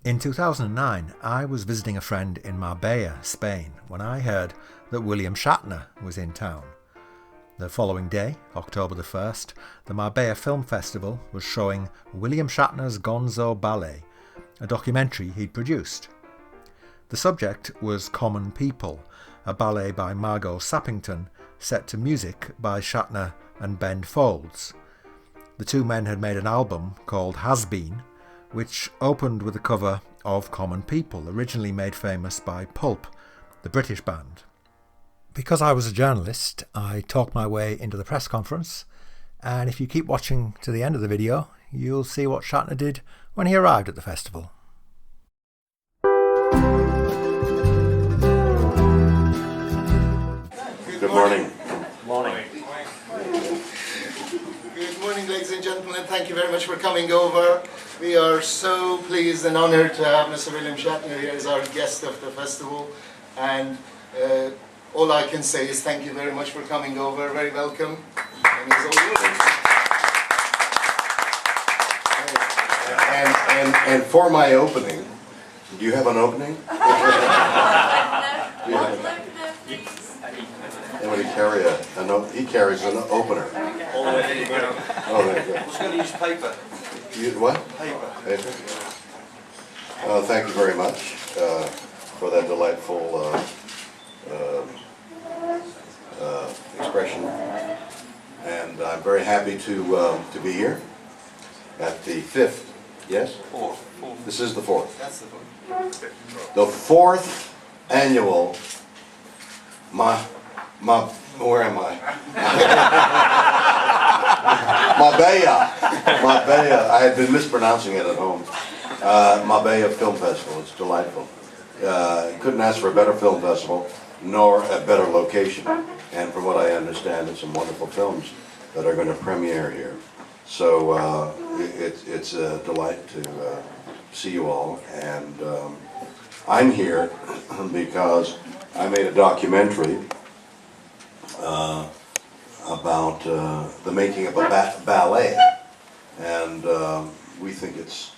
In 2009, I was visiting a friend in Marbella, Spain, when I heard that William Shatner was in town. The following day, October the 1st, the Marbella Film Festival was showing William Shatner's Gonzo Ballet, a documentary he'd produced. The subject was Common People, a ballet by Margot Sappington, set to music by Shatner and Ben Folds. The two men had made an album called Has Been, which opened with a cover of Common People, originally made famous by Pulp, the British band. Because I was a journalist, I talked my way into the press conference, and if you keep watching to the end of the video, you'll see what Shatner did when he arrived at the festival. Good morning. Morning. Good morning, ladies and gentlemen. Thank you very much for coming over. We are so pleased and honoured to have Mr. William Shatner here as our guest of the festival. And all I can say is thank you very much for coming over. Very welcome. And he's all yours. And for my opening, do you have an opening? He carries an opener. Oh, there you go. Oh, there you go. I'm just going to use paper. What? Paper. Thank you very much for that delightful expression. And I'm very happy to be here at the 5th, yes? Fourth. This is the 4th. That's the fourth. The 4th annual, where am I? Marbella. I had been mispronouncing it at home. Marbella Film Festival. It's delightful. Couldn't ask for a better film festival, nor a better location. And from what I understand, it's some wonderful films that are going to premiere here. So it's a delight to see you all. And I'm here because I made a documentary about the making of a ballet, and we think it's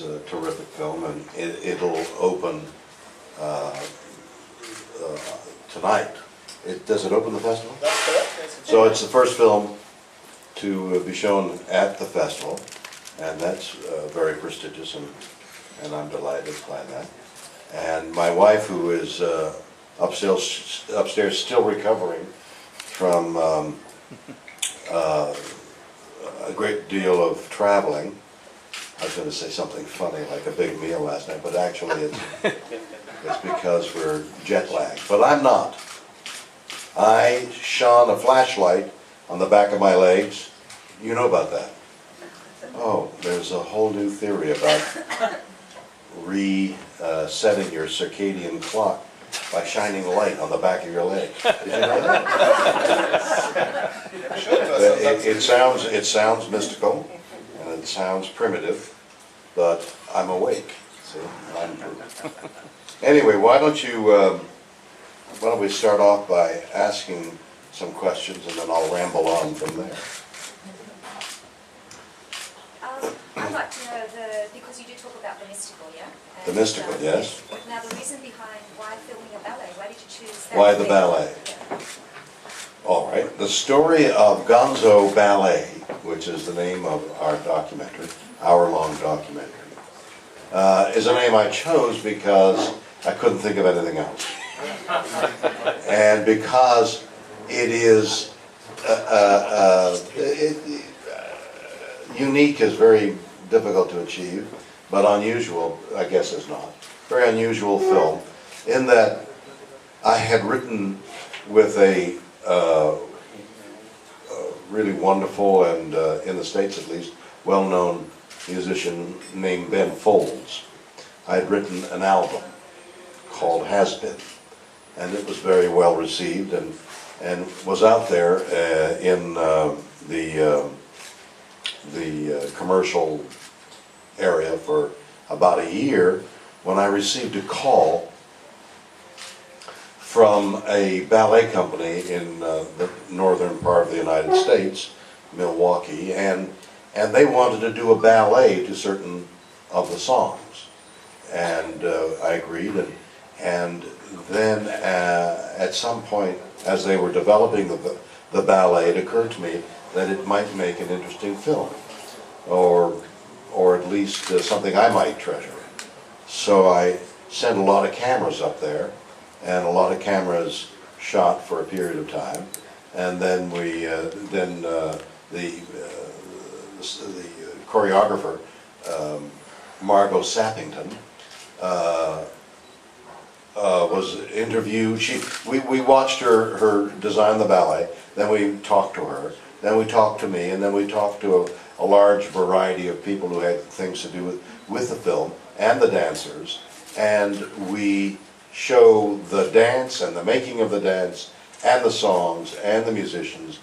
a terrific film, and it'll open tonight. Does it open the festival? That's correct. So it's the first film to be shown at the festival, and that's very prestigious, and I'm delighted by that. And my wife, who is upstairs still recovering from a great deal of traveling. I was going to say something funny like a big meal last night, but actually it's because we're jet lagged. But I'm not. I shone a flashlight on the back of my legs. You know about that? Oh, there's a whole new theory about resetting your circadian clock by shining light on the back of your leg. Did you know that? It sounds mystical and it sounds primitive, but I'm awake. See, anyway, why don't we start off by asking some questions, and then I'll ramble on from there. I'd like to know because you do talk about the mystical, yeah? The mystical, yes. Now, the reason behind why filming a ballet, why did you choose that? Why the ballet? Yeah. All right. The story of Gonzo Ballet, which is the name of our documentary, hour-long documentary, is a name I chose because I couldn't think of anything else. And because it is unique is very difficult to achieve, but unusual, I guess, is not. Very unusual film, in that I had written with a really wonderful and, in the States at least, well-known musician named Ben Folds. I had written an album called Has Been, and it was very well received and was out there in the commercial area for about a year, when I received a call from a ballet company in the northern part of the United States, Milwaukee, and they wanted to do a ballet to certain of the songs. and I agreed, and then at some point, as they were developing the ballet, it occurred to me that it might make an interesting film, or at least something I might treasure. So I sent a lot of cameras up there, and a lot of cameras shot for a period of time, and then the choreographer, Margot Sappington, was interviewed. We watched her design the ballet, then we talked to her, then we talked to me, and then we talked to a large variety of people who had things to do with the film and the dancers, and we show the dance and the making of the dance and the songs and the musicians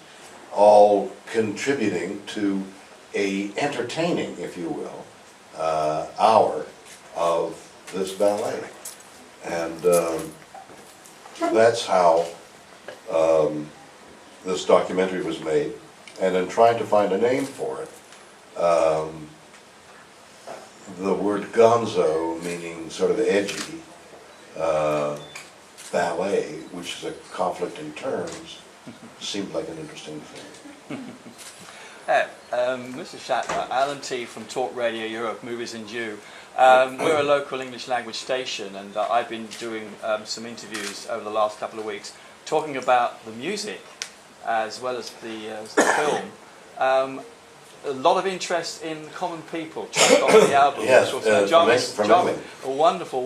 all contributing to a entertaining, if you will, hour of this ballet. And that's how this documentary was made. And in trying to find a name for it, the word gonzo, meaning sort of edgy, ballet, which is a conflict in terms, seemed like an interesting thing. Mr. Shatner, Alan T from Talk Radio Europe, Movies and You. We're a local English language station, and I've been doing some interviews over the last couple of weeks talking about the music as well as the film. A lot of interest in Common People, track off the album. Yes, Jarvis, wonderful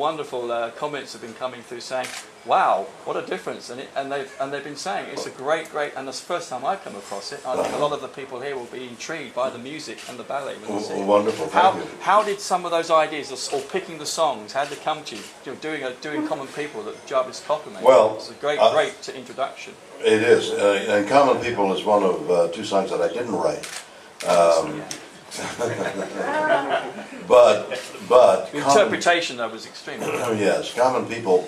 comments have been coming through saying, "Wow, what a difference!" And they've been saying it's a great, and it's the first time I've come across it. I think a lot of the people here will be intrigued by the music and the ballet when they see it. Wonderful, thank you. How did some of those ideas, or picking the songs, how did they come to you? Doing Common People that Jarvis Cocker made. Well, it's a great introduction. It is, and Common People is one of two songs that I didn't write. But the interpretation though was extremely good. Yes, Common People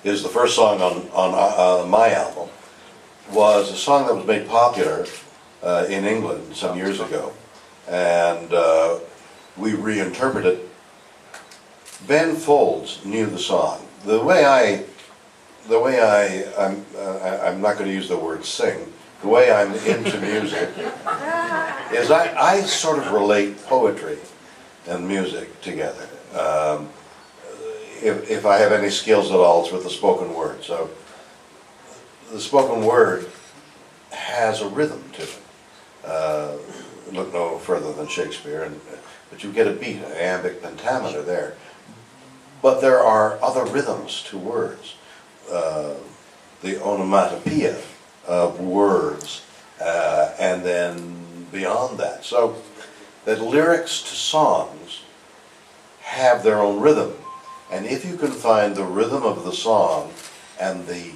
is the first song on my album. Was a song that was made popular in England some years ago, and we reinterpreted it. Ben Folds knew the song. I'm not going to use the word sing. The way I'm into music is I sort of relate poetry and music together. If I have any skills at all, it's with the spoken word. So the spoken word has a rhythm to it. Look no further than Shakespeare, but you get a beat, an iambic pentameter there. But there are other rhythms to words. The onomatopoeia of words, and then beyond that. So that lyrics to songs have their own rhythm. And if you can find the rhythm of the song and the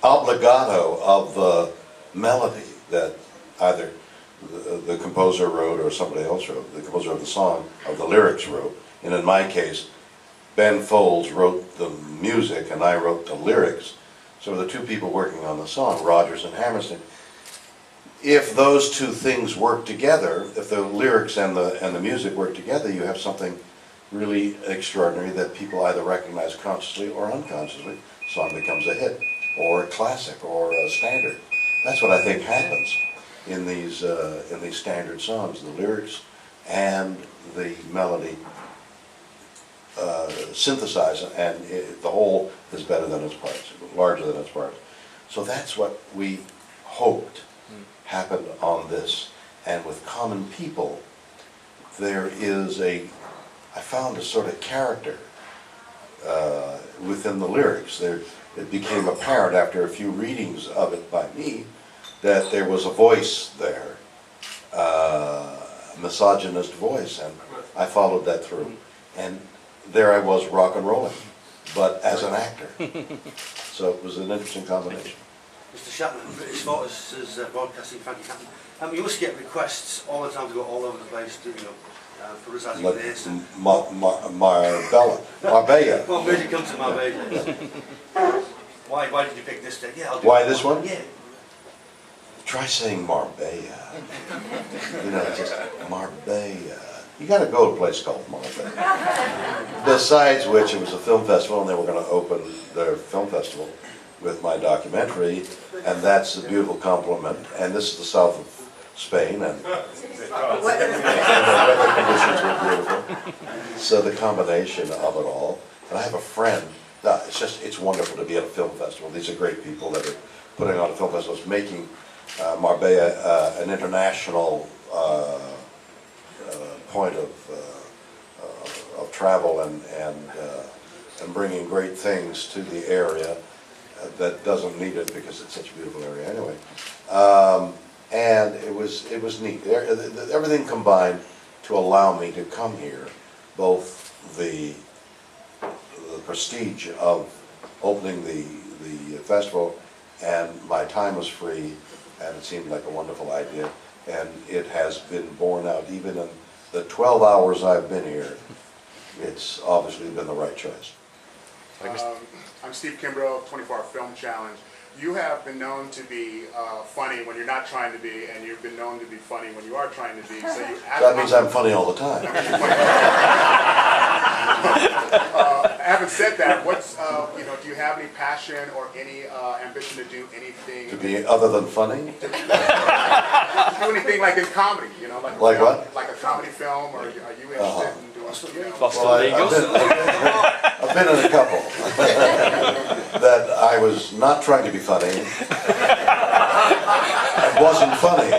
obligato of the melody that either the composer wrote or somebody else wrote, the composer of the song, of the lyrics wrote, and in my case, Ben Folds wrote the music and I wrote the lyrics. So the two people working on the song, Rodgers and Hammerstein. If those two things work together, if the lyrics and the music work together, you have something really extraordinary that people either recognize consciously or unconsciously. The song becomes a hit, or a classic, or a standard. That's what I think happens in these standard songs. The lyrics and the melody synthesize, and the whole is better than its parts, larger than its parts. So that's what we hoped happened on this. And with Common People, there is I found a sort of character within the lyrics. It became apparent after a few readings of it by me that there was a voice there, a misogynist voice, and I followed that through. And there I was rock and rolling, but as an actor. So it was an interesting combination. Mr. Shatner, British Forces Broadcasting, thank you, Captain. You must get requests all the time to go all over the place, do you? For us as you this. Marbella. Well, where did you come to Marbella? Why did you pick this day? Yeah, I'll do Why that this one? Yeah. Try saying Marbella. You know, just Marbella. You got to go to a place called Marbella. Besides which, it was a film festival, and they were going to open their film festival with my documentary, and that's a beautiful compliment. And this is the south of Spain, and the weather conditions were beautiful. So the combination of it all. And I have a friend. It's wonderful to be at a film festival. These are great people that are putting on a film festival. It's making Marbella an international point of travel and bringing great things to the area that doesn't need it because it's such a beautiful area anyway. And it was neat. Everything combined to allow me to come here, both the prestige of opening the festival, and my time was free, and it seemed like a wonderful idea, and it has been borne out. Even in the 12 hours I've been here, it's obviously been the right choice. I'm Steve Kimbrough, 24 Hour Film Challenge. You have been known to be funny when you're not trying to be, and you've been known to be funny when you are trying to be. So you that means I'm funny all the time. Having said that, what's do you have any passion or any ambition to do anything? To be other than funny? To do anything like in comedy, like what? Like a comedy film, or are you interested in doing something? I've been in a couple that I was not trying to be funny. It wasn't funny.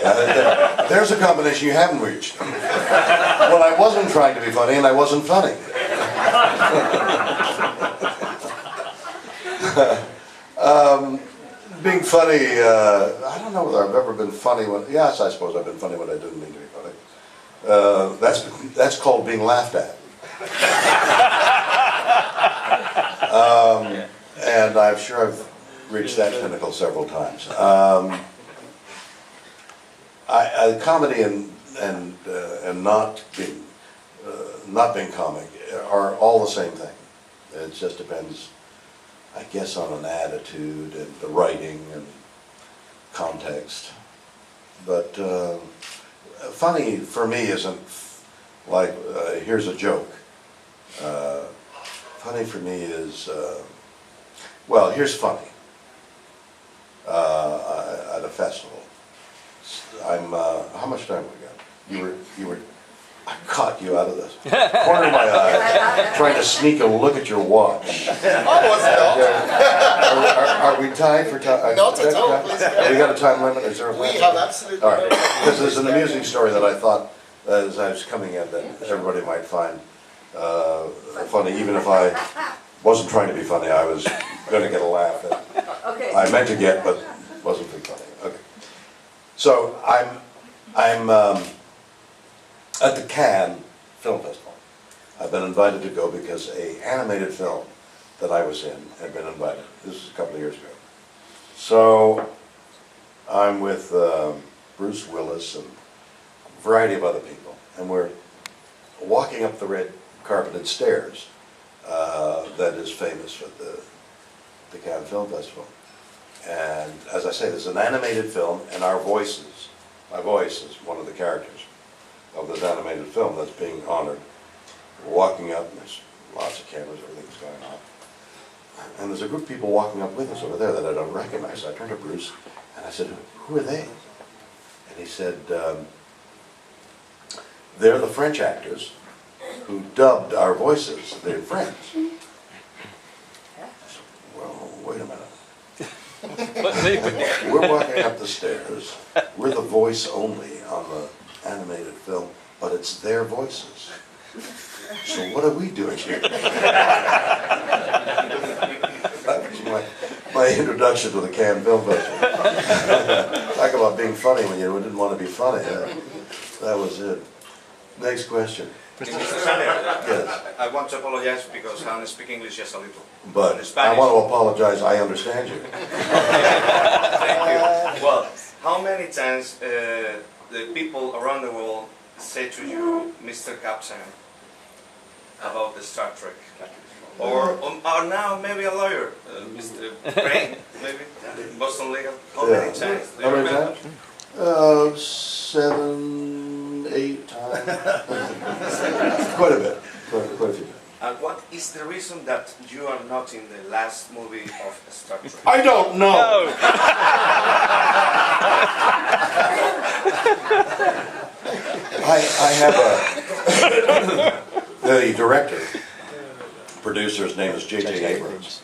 There's a combination you haven't reached. Well, I wasn't trying to be funny, and I wasn't funny. Being funny, I don't know whether I've ever been funny when, yes, I suppose I've been funny when I didn't mean to be funny. That's called being laughed at. And I'm sure I've reached that pinnacle several times. Comedy and not being comic are all the same thing. It just depends, I guess, on an attitude and the writing and context. But funny for me isn't like here's a joke. Funny for me is well, here's funny. At a festival, how much time we got? You were. I caught you out of the corner of my eye, trying to sneak a look at your watch. Are we tied for time? Not at all, please. We got a time limit? Is there a limit? We have absolutely. All right, because there's an amusing story that I thought, as I was coming in, that everybody might find funny, even if I wasn't trying to be funny. I was going to get a laugh that Okay. I meant to get, but wasn't being funny. Okay, so I'm at the Cannes Film Festival. I've been invited to go because an animated film that I was in had been invited. This was a couple of years ago. So I'm with Bruce Willis and a variety of other people, and we're walking up the red carpeted stairs that is famous for the Cannes Film Festival. And as I say, there's an animated film, and our voices, my voice is one of the characters of this animated film that's being honored. We're walking up, and there's lots of cameras, everything's going on. And there's a group of people walking up with us over there that I don't recognize. So I turned to Bruce, and I said, "Who are they?" And he said, "They're the French actors who dubbed our voices. They're French." I said, "Well, wait a minute. We're walking up the stairs. We're the voice only on the animated film, but it's their voices. So what are we doing here?" That was my introduction to the Cannes Film Festival. Talk about being funny when you didn't want to be funny. That was it. Next question. Mr. Shatner, Yes. I want to apologize because I only speak English just a little. But In Spanish. I want to apologize. I understand you. Thank you. Well, how many times the people around the world say to you, Mr. Captain, about the Star Trek? Or now maybe a lawyer, Mr. Crane, maybe, Boston Legal. How many times? Do you How many remember? times? 7 Quite a bit. Quite a few. And what is the reason that you are not in the last movie of Star Trek? I don't know. I have the director, producer's name is JJ Abrams,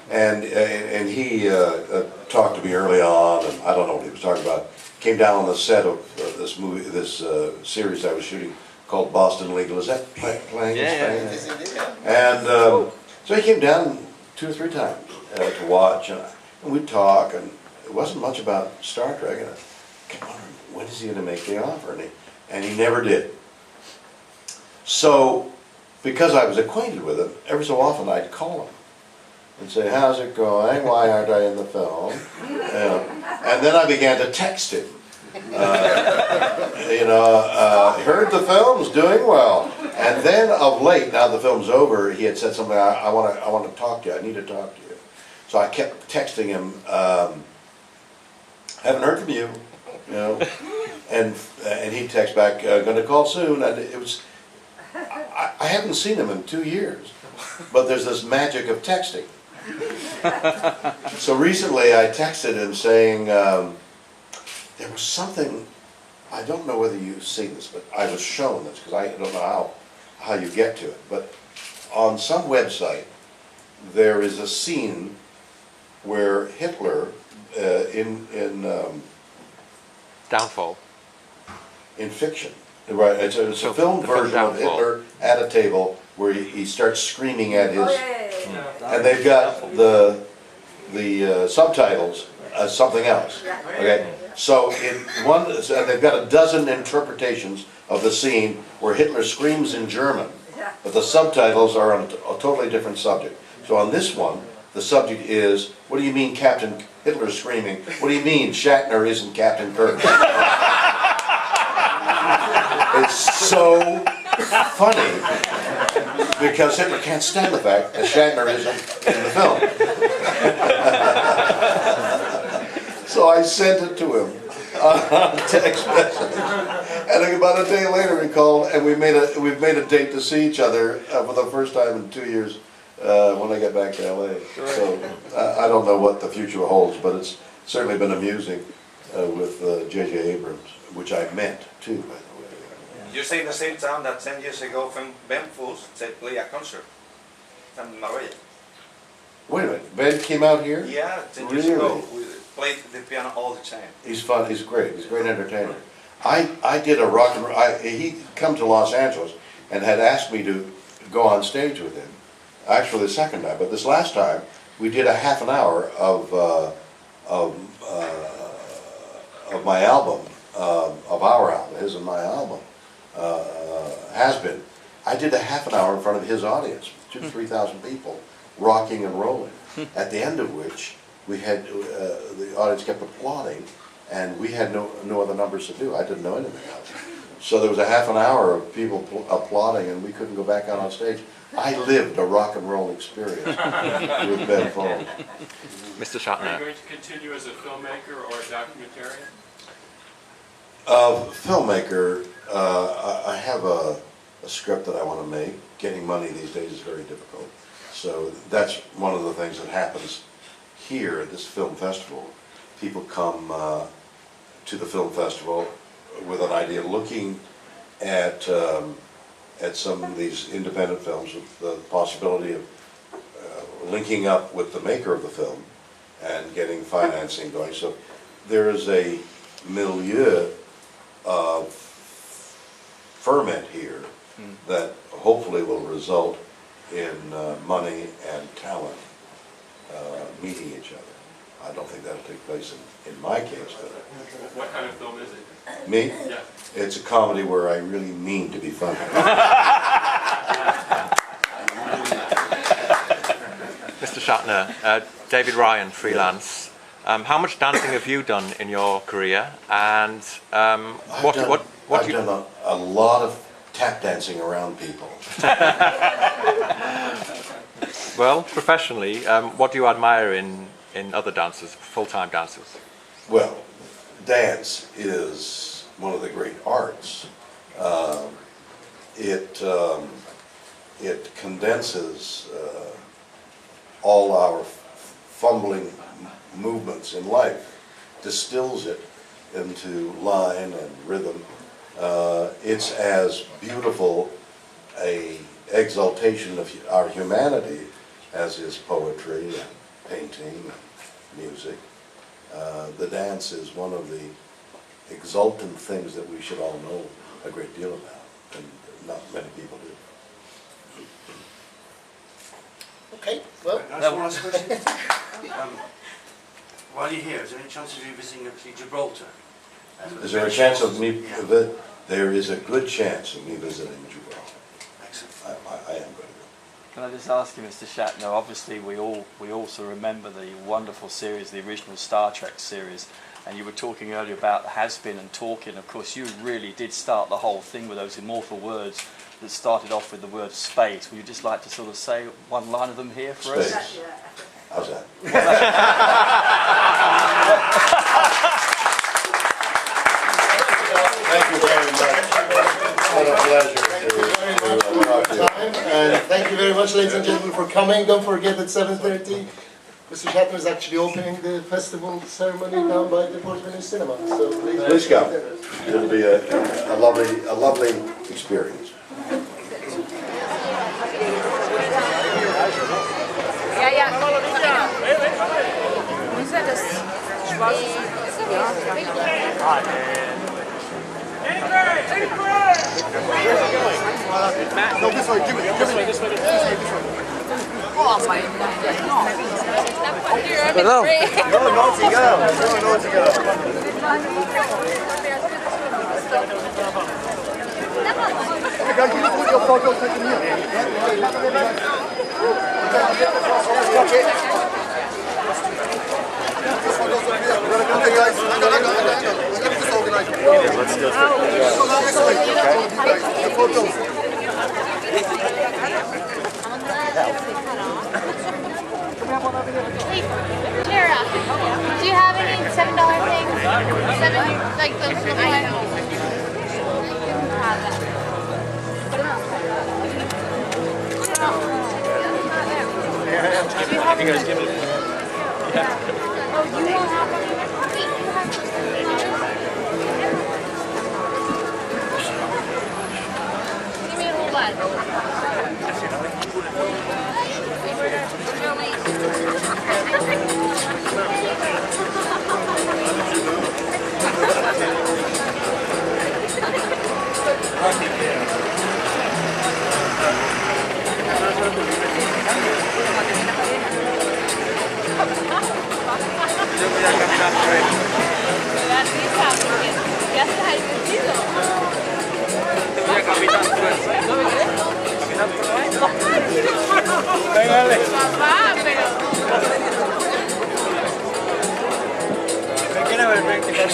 and he talked to me early on, and I don't know what he was talking about. Came down on the set of this movie, this series I was shooting called Boston Legal. Is that playing in Spain? And so he came down 2 or 3 times to watch, and we'd talk, and it wasn't much about Star Trek. And I kept wondering, when is he going to make the offer? And he never did. So, because I was acquainted with him, every so often I'd call him and say, how's it going? Why aren't I in the film? And then I began to text him. Heard the film's doing well. And then of late, now the film's over, he had said something, I want to talk to you, I need to talk to you. So I kept texting him, haven't heard from you, and he'd text back, going to call soon, and it was, I haven't seen him in 2 years, but there's this magic of texting. So recently I texted him saying, there was something, I don't know whether you've seen this, but I was shown this, because I don't know how you get to it, but on some website there is a scene where Hitler in Downfall. In fiction, right? It's a film version of Hitler at a table where he starts screaming at his, and they've got the subtitles as something else. Okay, so and they've got a dozen interpretations of the scene where Hitler screams in German, but the subtitles are on a totally different subject. So on this one, the subject is, what do you mean Captain Hitler's screaming? What do you mean Shatner isn't Captain Kirk? It's so funny because Hitler can't stand the fact that Shatner isn't in the film. So I sent it to him on text message, and about a day later he called, and we've made a date to see each other for the first time in 2 years when I get back to LA. So I don't know what the future holds, but it's certainly been amusing with JJ Abrams, which I met too, by the way. You stay in the same town that 10 years ago when Ben Folds played a concert in Marbella. Wait a minute, Ben came out here? Yeah, 10 years ago. We played the piano all the time. He's fun, he's great, he's a great entertainer. I did a rock and roll, he'd come to Los Angeles and had asked me to go on stage with him. Actually the second time, but this last time we did a half an hour of my album, of our album, his and my album, Has Been. I did a half an hour in front of his audience, 2,000 to 3,000 people, rocking and rolling, at the end of which we had, the audience kept applauding, and we had no other numbers to do. I didn't know anything else. So there was a half an hour of people applauding, and we couldn't go back out on stage. I lived a rock and roll experience with Ben Folds. Mr. Shatner. Are you going to continue as a filmmaker or a documentarian? Filmmaker, I have a script that I want to make. Getting money these days is very difficult. So that's one of the things that happens here at this film festival. People come to the film festival with an idea, looking at some of these independent films with the possibility of linking up with the maker of the film and getting financing going. So there is a milieu of ferment here that hopefully will result in money and talent meeting each other. I don't think that'll take place in my case. But what kind of film is it? Me? Yeah. It's a comedy where I really mean to be funny. Mr. Shatner, David Ryan, freelance. How much dancing have you done in your career? And I've done a lot of tap dancing around people. Well, professionally, what do you admire in other dancers, full-time dancers? Well, dance is one of the great arts. it condenses all our fumbling movements in life, distills it into line and rhythm. It's as beautiful a exaltation of our humanity as is poetry and painting and music. The dance is one of the exultant things that we should all know a great deal about, and not many people do. Okay, well. Can I ask one last question? While you're here, is there any chance of you visiting actually Gibraltar? Is there a chance of me? There is a good chance of me visiting Gibraltar. Excellent. I am going to go. Can I just ask you, Mr. Shatner? Obviously, we also remember the wonderful series, the original Star Trek series, and you were talking earlier about has-been and talking. Of course, you really did start the whole thing with those immortal words that started off with the word space. Would you just like to sort of say one line of them here for us? Space. How's that? Thank you very much. What a pleasure to talk to you. And thank you very much, ladies and gentlemen, for coming. Don't forget at 7:30, Mr. Shatner is actually opening the festival ceremony down by the Portman Cinema. So Please come. It'll be a lovely experience. No, this way, give it. Oh my God. Perdón. No, naughty girl. No, naughty girl. Guys, you put your photo taken here. Watch it. Okay, guys. Hang on. Let me just organize it. Let's go. This way. The photos. Hey, Tara, do you have any $7 things? Like those little ones? Do you have any? Oh, you don't have any? Wait, you have give me a little bud. Ya está divertido. Papá, pero... Me quiero ver prácticas.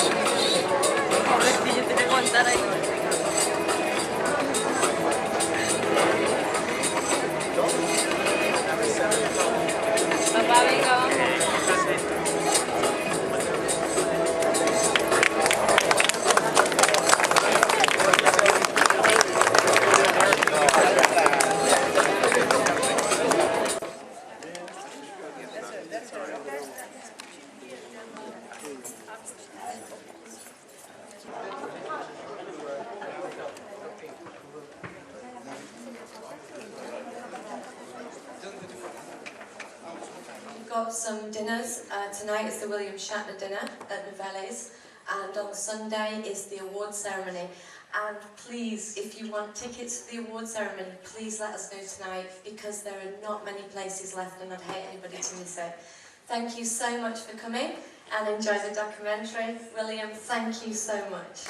Pobrecillo, tiene que aguantar ahí. Papá, venga, vamos. Got some dinners. Tonight is the William Shatner dinner at Novelle's, and on Sunday is the award ceremony. And please, if you want tickets to the award ceremony, please let us know tonight, because there are not many places left and I'd hate anybody to miss it. Thank you so much for coming and enjoy the documentary. William, thank you so much.